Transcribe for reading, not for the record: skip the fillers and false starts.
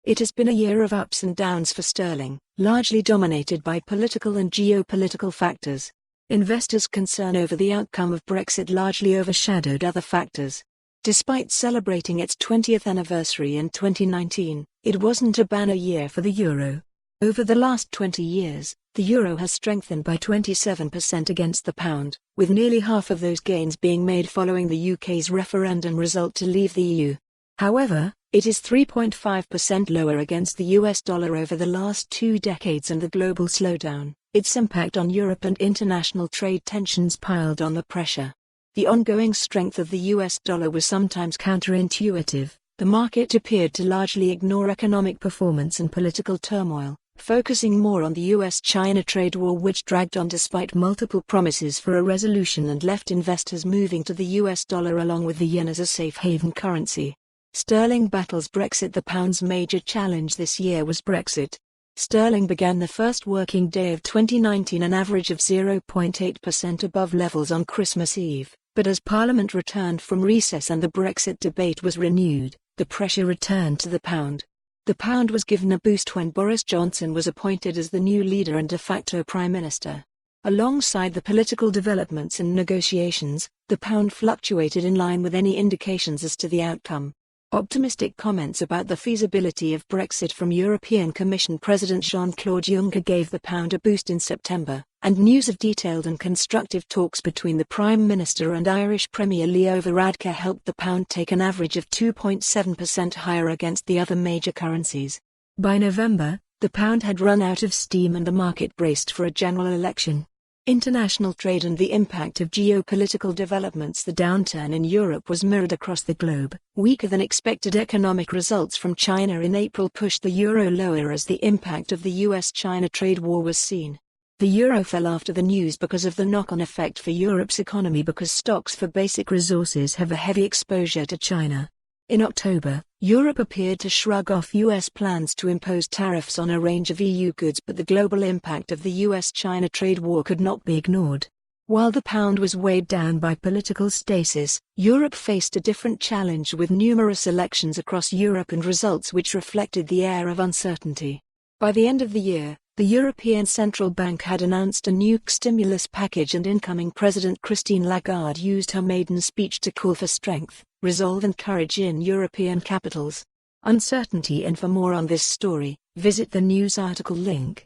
It has been a year of ups and downs for sterling, largely dominated by political and geopolitical factors. Investors' concern over the outcome of Brexit largely overshadowed other factors. Despite celebrating its 20th anniversary in 2019, it wasn't a banner year for the euro. Over the last 20 years, the euro has strengthened by 27% against the pound, with nearly half of those gains being made following the UK's referendum result to leave the EU. However, it is 3.5% lower against the US dollar over the last 2 decades, and the global slowdown, its impact on Europe and international trade tensions piled on the pressure. The ongoing strength of the US dollar was sometimes counterintuitive. The market appeared to largely ignore economic performance and political turmoil, focusing more on the US-China trade war, which dragged on despite multiple promises for a resolution and left investors moving to the US dollar along with the yen as a safe haven currency. Sterling battles Brexit. The pound's major challenge this year was Brexit. Sterling began the first working day of 2019 an average of 0.8% above levels on Christmas Eve, but as Parliament returned from recess and the Brexit debate was renewed, the pressure returned to the pound. The pound was given a boost when Boris Johnson was appointed as the new leader and de facto Prime Minister. Alongside the political developments and negotiations, the pound fluctuated in line with any indications as to the outcome. Optimistic comments about the feasibility of Brexit from European Commission President Jean-Claude Juncker gave the pound a boost in September, and news of detailed and constructive talks between the Prime Minister and Irish Premier Leo Varadkar helped the pound take an average of 2.7% higher against the other major currencies. By November, the pound had run out of steam and the market braced for a general election. International trade and the impact of geopolitical developments. The downturn in Europe was mirrored across the globe. Weaker than expected economic results from China in April pushed the euro lower as the impact of the US-China trade war was seen. The euro fell after the news because of the knock-on effect for Europe's economy, because stocks for basic resources have a heavy exposure to China. In October, Europe appeared to shrug off US plans to impose tariffs on a range of EU goods, but the global impact of the US-China trade war could not be ignored. While the pound was weighed down by political stasis, Europe faced a different challenge with numerous elections across Europe and results which reflected the air of uncertainty. By the end of the year, the European Central Bank had announced a new stimulus package, and incoming President Christine Lagarde used her maiden speech to call for strength, resolve and courage in European capitals. Uncertainty. And for more on this story, visit the news article link.